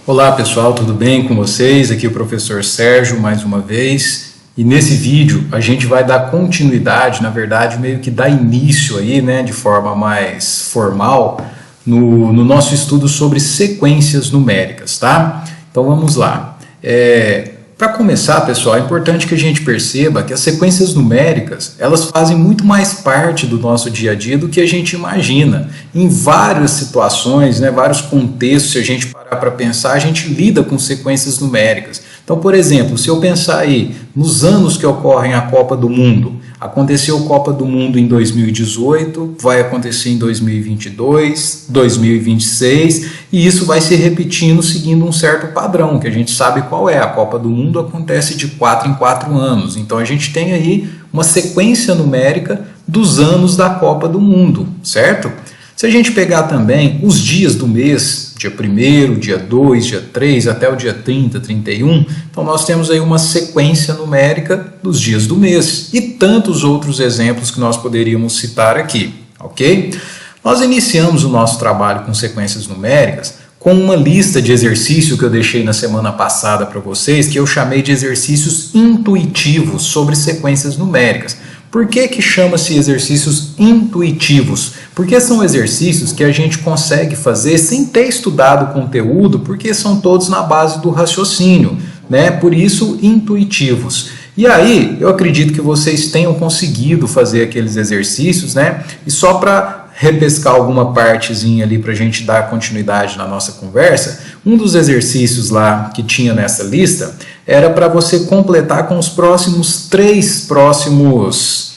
Olá pessoal, tudo bem com vocês? Aqui é o professor Sérgio mais uma vez, e nesse vídeo a gente vai dar continuidade, na verdade meio que dar início aí, né, de forma mais formal no nosso estudo sobre sequências numéricas, tá? Então vamos lá. Para começar, pessoal, é importante que a gente perceba que as sequências numéricas, elas fazem muito mais parte do nosso dia a dia do que a gente imagina. Em várias situações, né, vários contextos, se a gente parar para pensar, a gente lida com sequências numéricas. Então, por exemplo, se eu pensar aí nos anos que ocorrem a Copa do Mundo, aconteceu a Copa do Mundo em 2018, vai acontecer em 2022, 2026, e isso vai se repetindo seguindo um certo padrão, que a gente sabe qual é. A Copa do Mundo acontece de 4 em 4 anos, então a gente tem aí uma sequência numérica dos anos da Copa do Mundo, certo? Se a gente pegar também os dias do mês, dia 1º, dia 2, dia 3, até o dia 30, 31, então nós temos aí uma sequência numérica dos dias do mês e tantos outros exemplos que nós poderíamos citar aqui, ok? Nós iniciamos o nosso trabalho com sequências numéricas com uma lista de exercícios que eu deixei na semana passada para vocês, que eu chamei de exercícios intuitivos sobre sequências numéricas. Por que chama-se exercícios intuitivos? Porque são exercícios que a gente consegue fazer sem ter estudado o conteúdo, porque são todos na base do raciocínio, né? Por isso, intuitivos. E aí, eu acredito que vocês tenham conseguido fazer aqueles exercícios, né? E só para repescar alguma partezinha ali para a gente dar continuidade na nossa conversa, um dos exercícios lá que tinha nessa lista era para você completar com os três próximos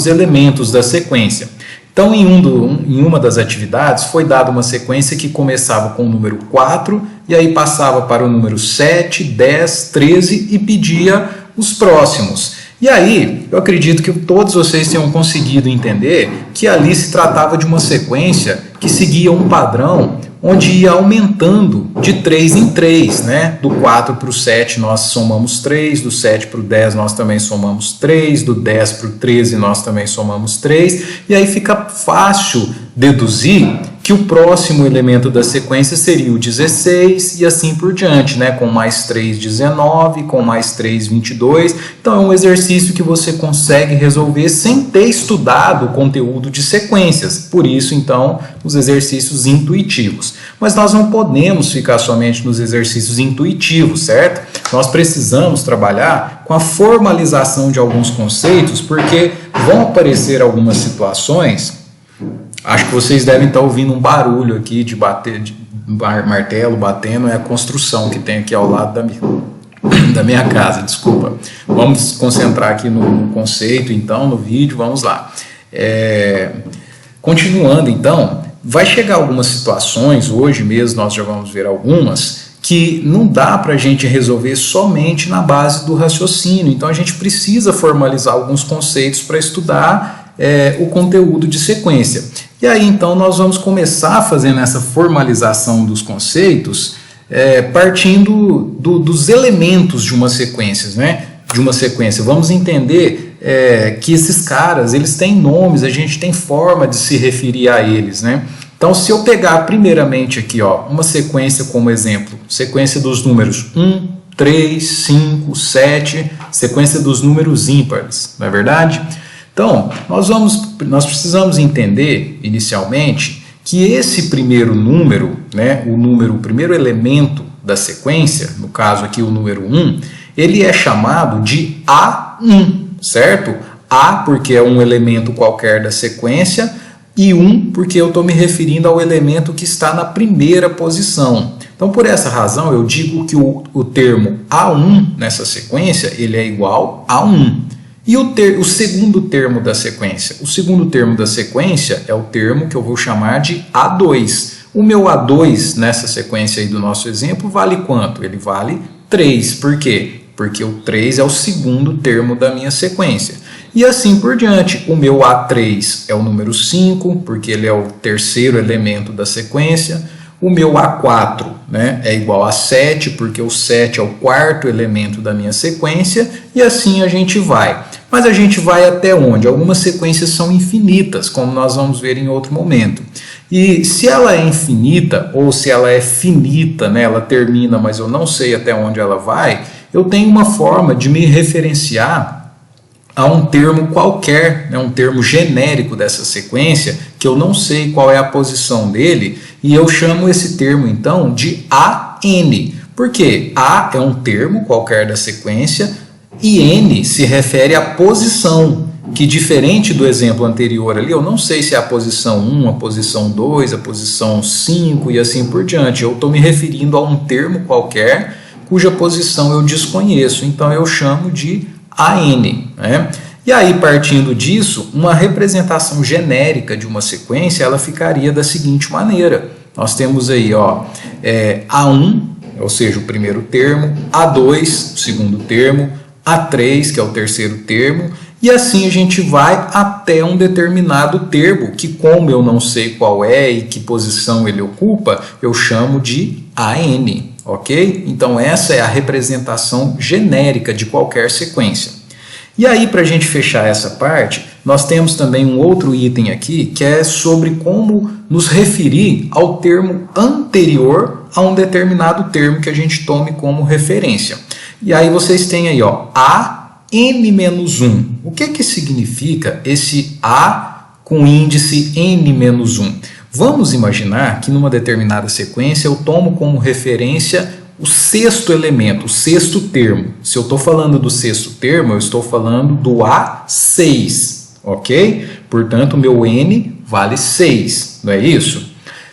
elementos da sequência. Então, em uma das atividades, foi dada uma sequência que começava com o número 4, e aí passava para o número 7, 10, 13 e pedia os próximos. E aí, eu acredito que todos vocês tenham conseguido entender que ali se tratava de uma sequência que seguia um padrão onde ia aumentando de 3 em 3, né? Do 4 para o 7 nós somamos 3, do 7 para o 10 nós também somamos 3, do 10 para o 13 nós também somamos 3, e aí fica fácil deduzir que o próximo elemento da sequência seria o 16 e assim por diante, né? Com mais 3, 19, com mais 3, 22. Então é um exercício que você consegue resolver sem ter estudado o conteúdo de sequências. Por isso, então, os exercícios intuitivos. Mas nós não podemos ficar somente nos exercícios intuitivos, certo? Nós precisamos trabalhar com a formalização de alguns conceitos, porque vão aparecer algumas situações. Acho que vocês devem estar ouvindo um barulho aqui de bater, de martelo batendo, é a construção que tem aqui ao lado da minha casa, desculpa. Vamos concentrar aqui no conceito, então, no vídeo, vamos lá. Continuando, então, vai chegar algumas situações, hoje mesmo nós já vamos ver algumas, que não dá para a gente resolver somente na base do raciocínio. Então, a gente precisa formalizar alguns conceitos para estudar o conteúdo de sequência. E aí, então, nós vamos começar fazendo essa formalização dos conceitos partindo dos elementos de uma sequência, né? De uma sequência. Vamos entender que esses caras, eles têm nomes, a gente tem forma de se referir a eles, né? Então, se eu pegar primeiramente aqui, ó, uma sequência como exemplo, sequência dos números 1, 3, 5, 7, sequência dos números ímpares, não é verdade? Então, nós precisamos entender, inicialmente, que esse primeiro número, né, o primeiro elemento da sequência, no caso aqui o número 1, ele é chamado de A1, certo? A porque é um elemento qualquer da sequência, e 1 porque eu estou me referindo ao elemento que está na primeira posição. Então, por essa razão, eu digo que o termo A1 nessa sequência, ele é igual a 1. E o segundo termo da sequência? O segundo termo da sequência é o termo que eu vou chamar de A2. O meu A2 nessa sequência aí do nosso exemplo vale quanto? Ele vale 3. Por quê? Porque o 3 é o segundo termo da minha sequência. E assim por diante. O meu A3 é o número 5, porque ele é o terceiro elemento da sequência. O meu A4, né, é igual a 7, porque o 7 é o quarto elemento da minha sequência, e assim a gente vai. Mas a gente vai até onde? Algumas sequências são infinitas, como nós vamos ver em outro momento. E se ela é infinita ou se ela é finita, né, ela termina, mas eu não sei até onde ela vai, eu tenho uma forma de me referenciar a um termo qualquer, né, um termo genérico dessa sequência, que eu não sei qual é a posição dele, e eu chamo esse termo então de AN. Por quê? A é um termo qualquer da sequência e N se refere à posição, que diferente do exemplo anterior ali, eu não sei se é a posição 1, a posição 2, a posição 5 e assim por diante. Eu estou me referindo a um termo qualquer cuja posição eu desconheço, então eu chamo de AN, né? E aí, partindo disso, uma representação genérica de uma sequência, ela ficaria da seguinte maneira. Nós temos aí, ó, A1, ou seja, o primeiro termo, A2, o segundo termo, A3, que é o terceiro termo, e assim a gente vai até um determinado termo, que como eu não sei qual é e que posição ele ocupa, eu chamo de AN, ok? Então essa é a representação genérica de qualquer sequência. E aí, para a gente fechar essa parte, nós temos também um outro item aqui, que é sobre como nos referir ao termo anterior a um determinado termo que a gente tome como referência. E aí vocês têm aí, ó, AN-1. O que significa esse A com índice N-1? Vamos imaginar que numa determinada sequência eu tomo como referência o sexto elemento, o sexto termo. Se eu estou falando do sexto termo, eu estou falando do A6, ok? Portanto, o meu N vale 6, não é isso?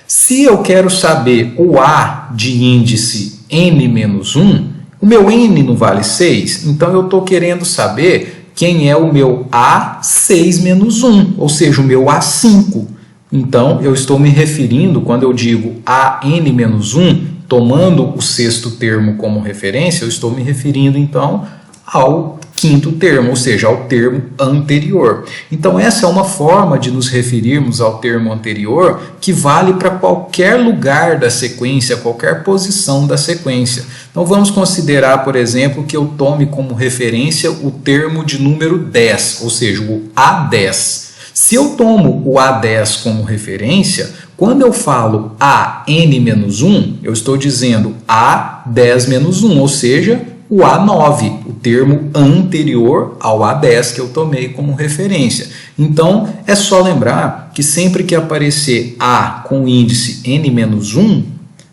Se eu quero saber o A de índice N-1, o meu N não vale 6, então eu estou querendo saber quem é o meu A6-1, ou seja, o meu A5. Então, eu estou me referindo, quando eu digo AN-1, tomando o sexto termo como referência, eu estou me referindo, então, ao quinto termo, ou seja, ao termo anterior. Então, essa é uma forma de nos referirmos ao termo anterior que vale para qualquer lugar da sequência, qualquer posição da sequência. Então, vamos considerar, por exemplo, que eu tome como referência o termo de número 10, ou seja, o A10. Se eu tomo o A10 como referência, quando eu falo AN-1, eu estou dizendo A10-1, ou seja, o A9, o termo anterior ao A10 que eu tomei como referência. Então, é só lembrar que sempre que aparecer A com índice N-1,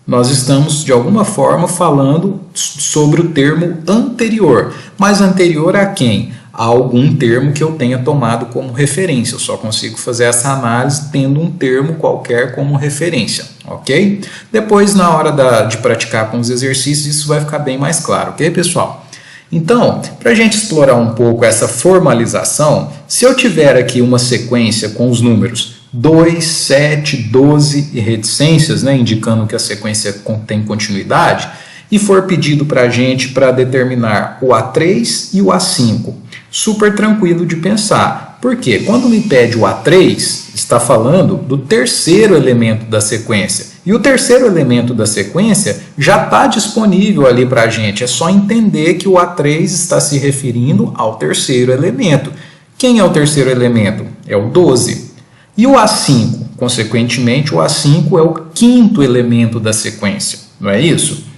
nós estamos, de alguma forma, falando sobre o termo anterior. Mas anterior a quem? A algum termo que eu tenha tomado como referência. Eu só consigo fazer essa análise tendo um termo qualquer como referência, ok? Depois, na hora de praticar com os exercícios, isso vai ficar bem mais claro, ok, pessoal? Então, para a gente explorar um pouco essa formalização, se eu tiver aqui uma sequência com os números 2, 7, 12 e reticências, né, indicando que a sequência tem continuidade, e for pedido para a gente para determinar o A3 e o A5, super tranquilo de pensar. Porque quando me pede o A3, está falando do terceiro elemento da sequência. E o terceiro elemento da sequência já está disponível ali para a gente. É só entender que o A3 está se referindo ao terceiro elemento. Quem é o terceiro elemento? É o 12. E o A5? Consequentemente, o A5 é o quinto elemento da sequência. Não é isso?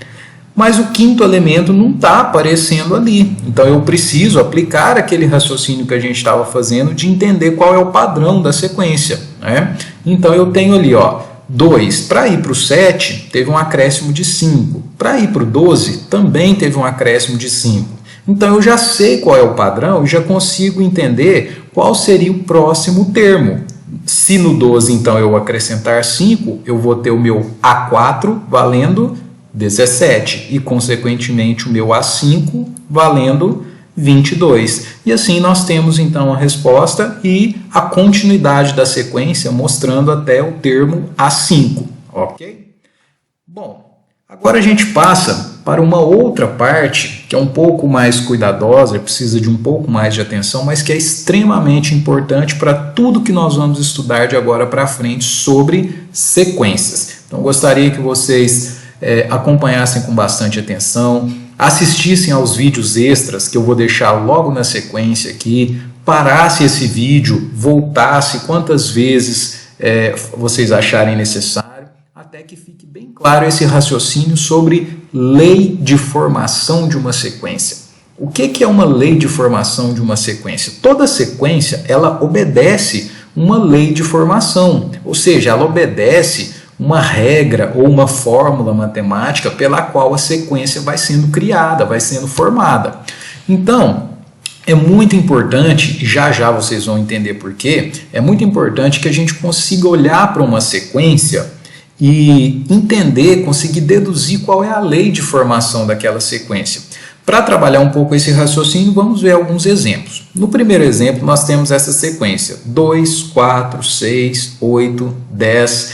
Mas o quinto elemento não está aparecendo ali. Então, eu preciso aplicar aquele raciocínio que a gente estava fazendo de entender qual é o padrão da sequência, né? Então, eu tenho ali, ó, 2. Para ir para o 7, teve um acréscimo de 5. Para ir para o 12, também teve um acréscimo de 5. Então, eu já sei qual é o padrão e já consigo entender qual seria o próximo termo. Se no 12, então, eu acrescentar 5, eu vou ter o meu A4 valendo 17 e, consequentemente, o meu A5 valendo 22. E assim nós temos, então, a resposta e a continuidade da sequência mostrando até o termo A5, ok? Bom, agora a gente passa para uma outra parte que é um pouco mais cuidadosa, precisa de um pouco mais de atenção, mas que é extremamente importante para tudo que nós vamos estudar de agora para frente sobre sequências. Então, eu gostaria que vocês acompanhassem com bastante atenção, assistissem aos vídeos extras que eu vou deixar logo na sequência aqui, parasse esse vídeo, voltasse quantas vezes vocês acharem necessário, até que fique bem claro esse raciocínio sobre lei de formação de uma sequência. O que é uma lei de formação de uma sequência? Toda sequência, ela obedece uma lei de formação, ou seja, ela obedece uma regra ou uma fórmula matemática pela qual a sequência vai sendo criada, vai sendo formada. Então, é muito importante, já vocês vão entender por quê, é muito importante que a gente consiga olhar para uma sequência e entender, conseguir deduzir qual é a lei de formação daquela sequência. Para trabalhar um pouco esse raciocínio, vamos ver alguns exemplos. No primeiro exemplo, nós temos essa sequência 2, 4, 6, 8, 10.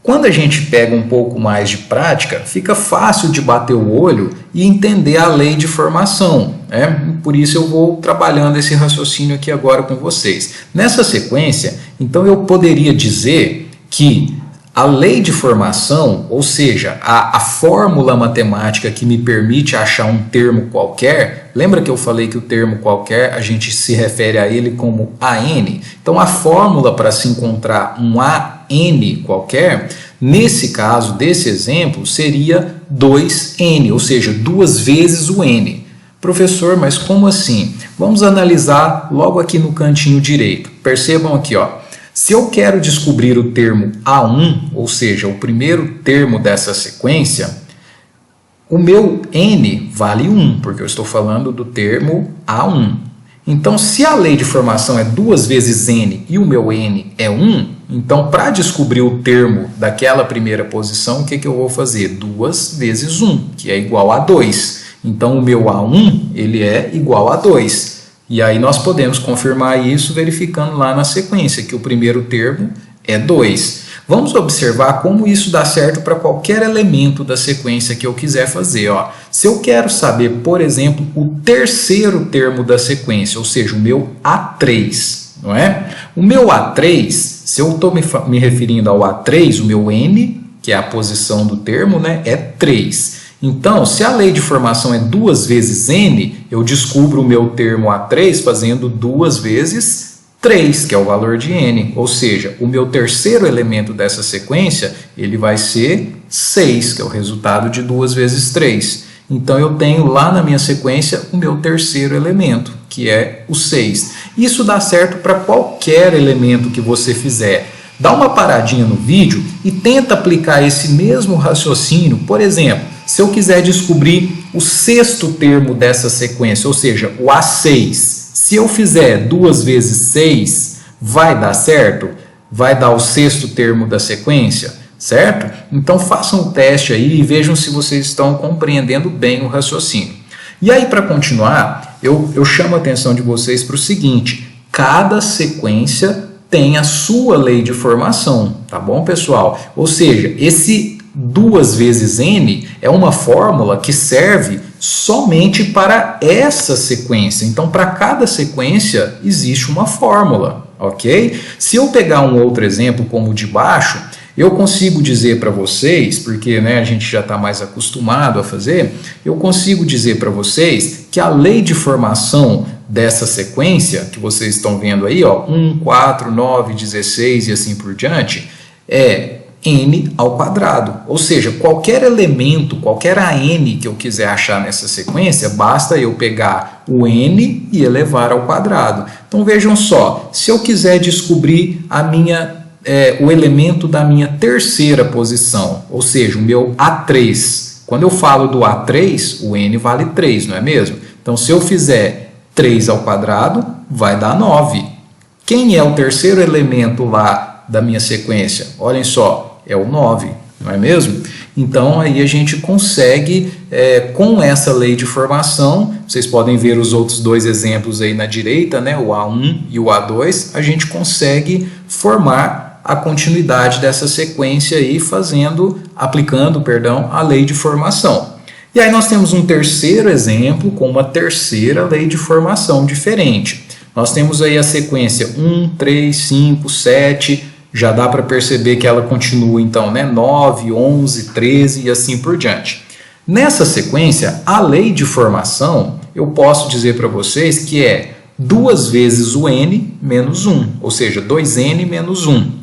Quando a gente pega um pouco mais de prática, fica fácil de bater o olho e entender a lei de formação, né? Por isso eu vou trabalhando esse raciocínio aqui agora com vocês. Nessa sequência, então eu poderia dizer que a lei de formação, ou seja, a fórmula matemática que me permite achar um termo qualquer, lembra que eu falei que o termo qualquer a gente se refere a ele como AN? Então a fórmula para se encontrar um AN qualquer, nesse caso desse exemplo, seria 2N, ou seja, 2 vezes o N. Professor, mas como assim? Vamos analisar logo aqui no cantinho direito. Percebam aqui, ó. Se eu quero descobrir o termo A1, ou seja, o primeiro termo dessa sequência, o meu N vale 1, porque eu estou falando do termo A1. Então, se a lei de formação é 2 vezes N e o meu N é 1, então, para descobrir o termo daquela primeira posição, o que eu vou fazer? 2 vezes 1, que é igual a 2. Então, o meu A1 ele é igual a 2. E aí nós podemos confirmar isso verificando lá na sequência, que o primeiro termo é 2. Vamos observar como isso dá certo para qualquer elemento da sequência que eu quiser fazer. Ó. Se eu quero saber, por exemplo, o terceiro termo da sequência, ou seja, o meu A3, não é? O meu A3, se eu estou me referindo ao A3, o meu N, que é a posição do termo, né, é 3. Então, se a lei de formação é 2 vezes N, eu descubro o meu termo A3 fazendo 2 vezes 3, que é o valor de N. Ou seja, o meu terceiro elemento dessa sequência, ele vai ser 6, que é o resultado de 2 vezes 3. Então, eu tenho lá na minha sequência o meu terceiro elemento, que é o 6. Isso dá certo para qualquer elemento que você fizer. Dá uma paradinha no vídeo e tenta aplicar esse mesmo raciocínio. Por exemplo, se eu quiser descobrir o sexto termo dessa sequência, ou seja, o A6, se eu fizer 2 vezes 6, vai dar certo? Vai dar o sexto termo da sequência, certo? Então façam o teste aí e vejam se vocês estão compreendendo bem o raciocínio. E aí, para continuar, eu chamo a atenção de vocês para o seguinte: cada sequência tem a sua lei de formação, tá bom, pessoal? Ou seja, esse 2 vezes N é uma fórmula que serve somente para essa sequência. Então, para cada sequência existe uma fórmula, ok? Se eu pegar um outro exemplo como o de baixo, eu consigo dizer para vocês, porque né, a gente já está mais acostumado a fazer, eu consigo dizer para vocês que a lei de formação dessa sequência, que vocês estão vendo aí, ó, 1, 4, 9, 16 e assim por diante, é N ao quadrado. Ou seja, qualquer elemento, qualquer AN que eu quiser achar nessa sequência, basta eu pegar o N e elevar ao quadrado. Então vejam só, se eu quiser descobrir o elemento da minha terceira posição, ou seja, o meu A3. Quando eu falo do A3, o N vale 3, não é mesmo? Então, se eu fizer 3 ao quadrado, vai dar 9. Quem é o terceiro elemento lá da minha sequência? Olhem só, é o 9, não é mesmo? Então, aí a gente consegue, com essa lei de formação, vocês podem ver os outros dois exemplos aí na direita, né, o A1 e o A2, a gente consegue formar a continuidade dessa sequência aí aplicando a lei de formação. E aí nós temos um terceiro exemplo com uma terceira lei de formação diferente. Nós temos aí a sequência 1, 3, 5, 7, já dá para perceber que ela continua então, né? 9, 11, 13 e assim por diante. Nessa sequência, a lei de formação, eu posso dizer para vocês que é 2 vezes o n menos 1, ou seja, 2n menos 1.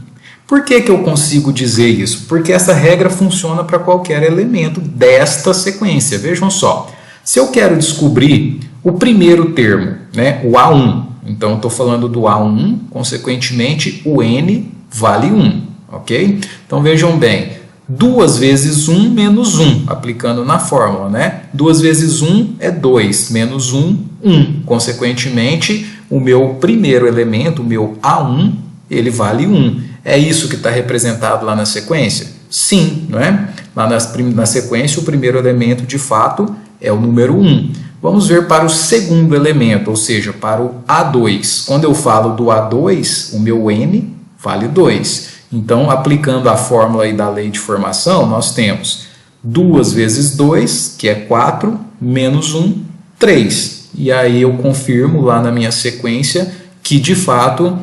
Por que que eu consigo dizer isso? Porque essa regra funciona para qualquer elemento desta sequência. Vejam só, se eu quero descobrir o primeiro termo, né, o A1, então estou falando do A1, consequentemente o N vale 1, ok? Então vejam bem, 2 vezes 1 menos 1, aplicando na fórmula, né? 2 vezes 1 é 2, menos 1, 1. Consequentemente, o meu primeiro elemento, o meu A1, ele vale 1. É isso que está representado lá na sequência? Sim, não é? Lá na sequência, o primeiro elemento, de fato, é o número 1. Vamos ver para o segundo elemento, ou seja, para o A2. Quando eu falo do A2, o meu N vale 2. Então, aplicando a fórmula aí da lei de formação, nós temos 2 vezes 2, que é 4, menos 1, 3. E aí eu confirmo lá na minha sequência que, de fato,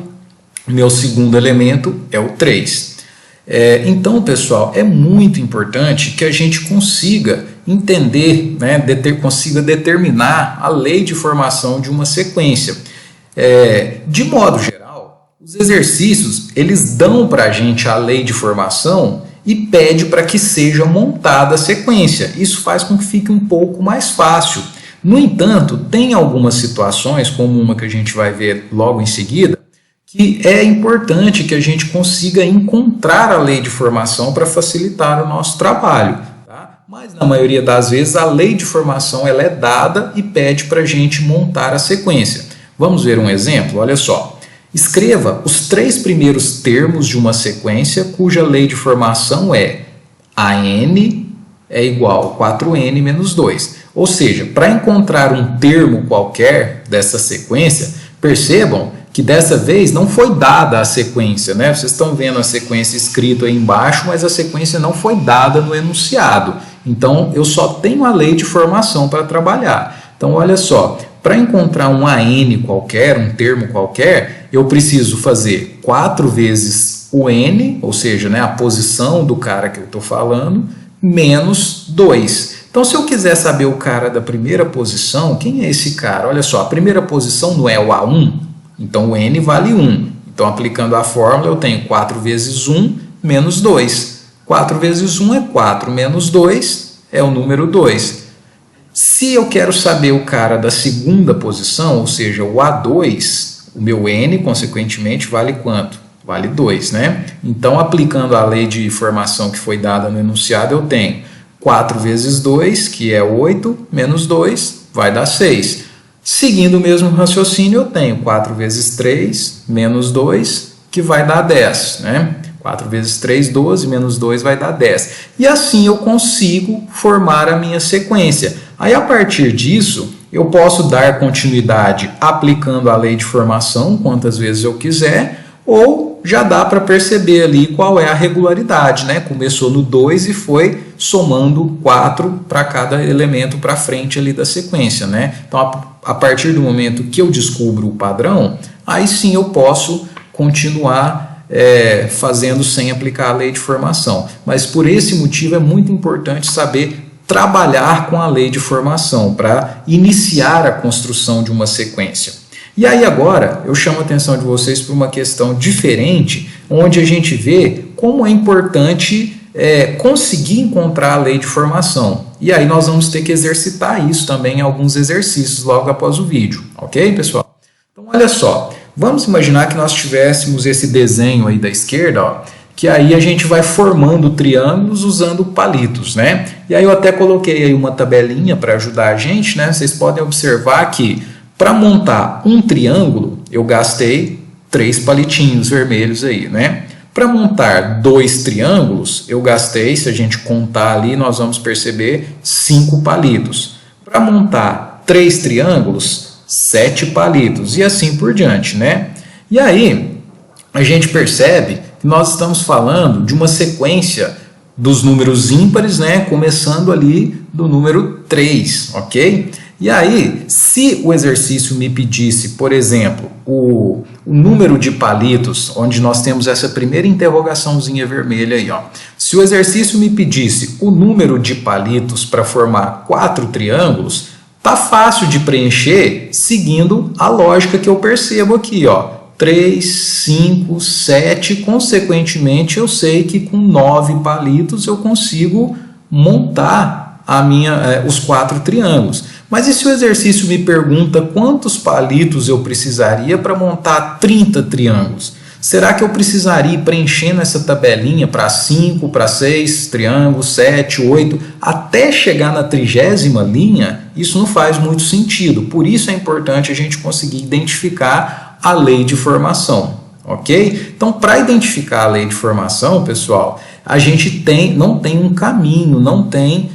meu segundo elemento é o 3. Então, pessoal, é muito importante que a gente consiga entender, né, consiga determinar a lei de formação de uma sequência. De modo geral, os exercícios, eles dão para a gente a lei de formação e pede para que seja montada a sequência. Isso faz com que fique um pouco mais fácil. No entanto, tem algumas situações, como uma que a gente vai ver logo em seguida, que é importante que a gente consiga encontrar a lei de formação para facilitar o nosso trabalho. Tá? Mas, na maioria das vezes, a lei de formação ela é dada e pede para a gente montar a sequência. Vamos ver um exemplo? Olha só. Escreva os 3 primeiros termos de uma sequência cuja lei de formação é AN é igual a 4N menos 2. Ou seja, para encontrar um termo qualquer dessa sequência, percebam que dessa vez não foi dada a sequência, né? Vocês estão vendo a sequência escrita aí embaixo, mas a sequência não foi dada no enunciado. Então, eu só tenho a lei de formação para trabalhar. Então, olha só, para encontrar um AN qualquer, um termo qualquer, eu preciso fazer 4 vezes o N, ou seja, né, a posição do cara que eu estou falando, menos 2. Então, se eu quiser saber o cara da primeira posição, quem é esse cara? Olha só, a primeira posição não é o A1, então o N vale 1. Então, aplicando a fórmula, eu tenho 4 vezes 1 menos 2. 4 vezes 1 é 4, menos 2 é o número 2. Se eu quero saber o cara da segunda posição, ou seja, o A2, o meu N, consequentemente, vale quanto? Vale 2, né? Então, aplicando a lei de formação que foi dada no enunciado, eu tenho 4 vezes 2, que é 8, menos 2, vai dar 6. Seguindo o mesmo raciocínio, eu tenho 4 vezes 3, menos 2, que vai dar 10, né? 4 vezes 3, 12, menos 2 vai dar 10. E assim eu consigo formar a minha sequência. Aí, a partir disso, eu posso dar continuidade aplicando a lei de formação quantas vezes eu quiser, ou já dá para perceber ali qual é a regularidade, né? Começou no 2 e foi somando 4 para cada elemento para frente ali da sequência, né? Então, a partir do momento que eu descubro o padrão, aí sim eu posso continuar fazendo sem aplicar a lei de formação. Mas por esse motivo é muito importante saber trabalhar com a lei de formação para iniciar a construção de uma sequência. E aí agora eu chamo a atenção de vocês para uma questão diferente, onde a gente vê como é importante conseguir encontrar a lei de formação. E aí nós vamos ter que exercitar isso também em alguns exercícios logo após o vídeo, ok, pessoal? Então olha só, vamos imaginar que nós tivéssemos esse desenho aí da esquerda, ó, que aí a gente vai formando triângulos usando palitos, né? E aí eu até coloquei aí uma tabelinha para ajudar a gente, né? Vocês podem observar que para montar um triângulo, eu gastei 3 palitinhos vermelhos aí, né? Para montar 2 triângulos, eu gastei, se a gente contar ali, nós vamos perceber 5 palitos. Para montar 3 triângulos, 7 palitos e assim por diante, né? E aí, a gente percebe que nós estamos falando de uma sequência dos números ímpares, né? Começando ali do número 3, ok? E aí, se o exercício me pedisse, por exemplo, o número de palitos, onde nós temos essa primeira interrogaçãozinha vermelha aí, ó. Se o exercício me pedisse o número de palitos para formar 4 triângulos, tá fácil de preencher seguindo a lógica que eu percebo aqui, ó. 3, 5, 7, consequentemente eu sei que com 9 palitos eu consigo montar os 4 triângulos. Mas e se o exercício me pergunta quantos palitos eu precisaria para montar 30 triângulos? Será que eu precisaria ir preenchendo essa tabelinha para 5, para 6 triângulos, 7, 8, até chegar na 30ª linha? Isso não faz muito sentido. Por isso é importante a gente conseguir identificar a lei de formação, ok? Então, para identificar a lei de formação, pessoal, a gente não tem um caminho, não tem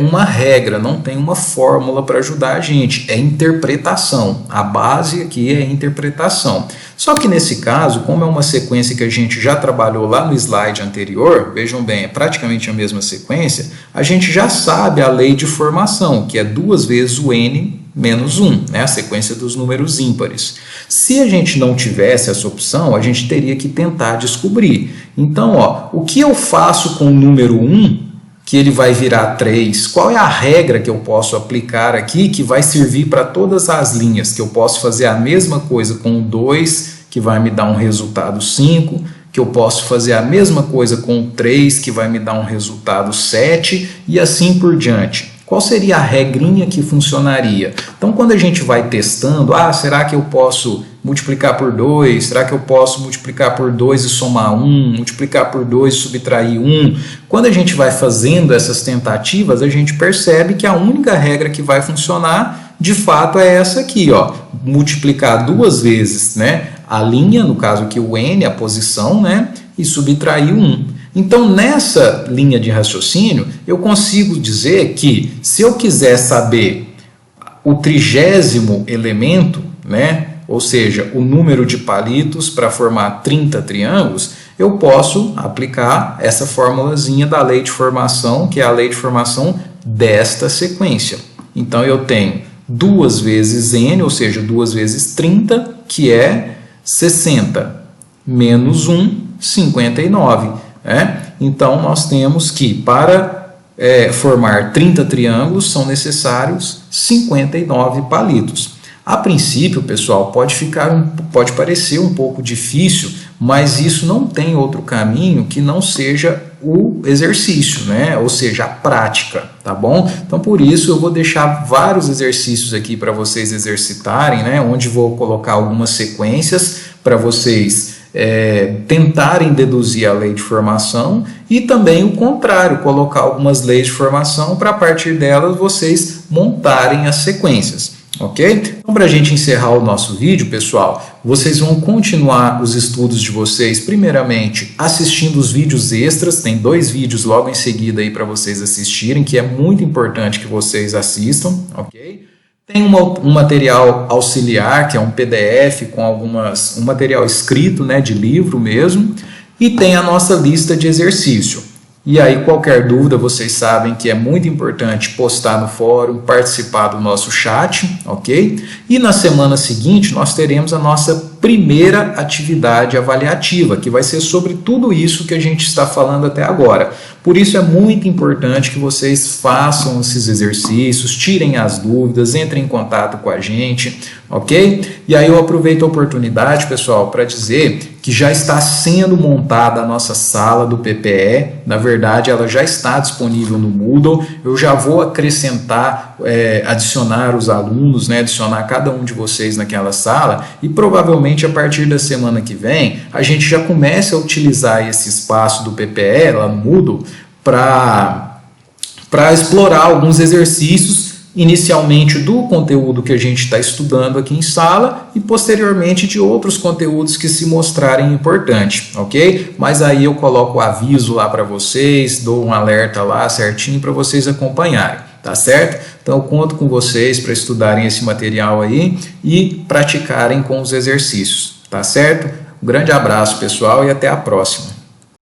uma regra, não tem uma fórmula para ajudar a gente. É interpretação. A base aqui é interpretação. Só que nesse caso, como é uma sequência que a gente já trabalhou lá no slide anterior, vejam bem, é praticamente a mesma sequência, a gente já sabe a lei de formação, que é 2 vezes o n menos 1, né? A sequência dos números ímpares. Se a gente não tivesse essa opção, a gente teria que tentar descobrir. Então, o que eu faço com o número 1, que ele vai virar 3? Qual é a regra que eu posso aplicar aqui que vai servir para todas as linhas? Que eu posso fazer a mesma coisa com o 2, que vai me dar um resultado 5, que eu posso fazer a mesma coisa com o 3, que vai me dar um resultado 7, e assim por diante. Qual seria a regrinha que funcionaria? Então, quando a gente vai testando, será que eu posso multiplicar por 2? Será que eu posso multiplicar por 2 e somar 1? Multiplicar por 2 e subtrair 1? Quando a gente vai fazendo essas tentativas, a gente percebe que a única regra que vai funcionar, de fato, é essa aqui, multiplicar 2 vezes, né, a linha, no caso aqui o n, a posição, né, e subtrair 1. Então, nessa linha de raciocínio, eu consigo dizer que, se eu quiser saber o 30º elemento, né, ou seja, o número de palitos para formar 30 triângulos, eu posso aplicar essa formulazinha da lei de formação, que é a lei de formação desta sequência. Então, eu tenho 2 vezes n, ou seja, 2 vezes 30, que é 60, menos 1, 59. Então, nós temos que, para formar 30 triângulos, são necessários 59 palitos. A princípio, pessoal, pode parecer um pouco difícil, mas isso não tem outro caminho que não seja o exercício, né? Ou seja, a prática, tá bom? Então, por isso, eu vou deixar vários exercícios aqui para vocês exercitarem, né? Onde vou colocar algumas sequências para vocês tentarem deduzir a lei de formação, e também o contrário, colocar algumas leis de formação para, a partir delas, vocês montarem as sequências, ok? Então, para a gente encerrar o nosso vídeo, pessoal, vocês vão continuar os estudos de vocês, primeiramente, assistindo os vídeos extras. Tem 2 vídeos logo em seguida aí para vocês assistirem, que é muito importante que vocês assistam, ok? Tem um material auxiliar, que é um PDF com um material escrito, né, de livro mesmo, e tem a nossa lista de exercício. E aí, qualquer dúvida, vocês sabem que é muito importante postar no fórum, participar do nosso chat, ok? E na semana seguinte, nós teremos a nossa primeira atividade avaliativa, que vai ser sobre tudo isso que a gente está falando até agora. Por isso é muito importante que vocês façam esses exercícios, tirem as dúvidas, entrem em contato com a gente, ok? E aí eu aproveito a oportunidade, pessoal, para dizer que já está sendo montada a nossa sala do PPE. Na verdade, ela já está disponível no Moodle. Eu já vou acrescentar, adicionar os alunos, né, adicionar cada um de vocês naquela sala, e provavelmente a partir da semana que vem a gente já começa a utilizar esse espaço do PPE lá no Moodle para explorar alguns exercícios, inicialmente do conteúdo que a gente está estudando aqui em sala, e posteriormente de outros conteúdos que se mostrarem importantes, ok? Mas aí eu coloco o aviso lá para vocês, dou um alerta lá certinho para vocês acompanharem, tá certo? Então eu conto com vocês para estudarem esse material aí e praticarem com os exercícios, tá certo? Um grande abraço, pessoal, e até a próxima.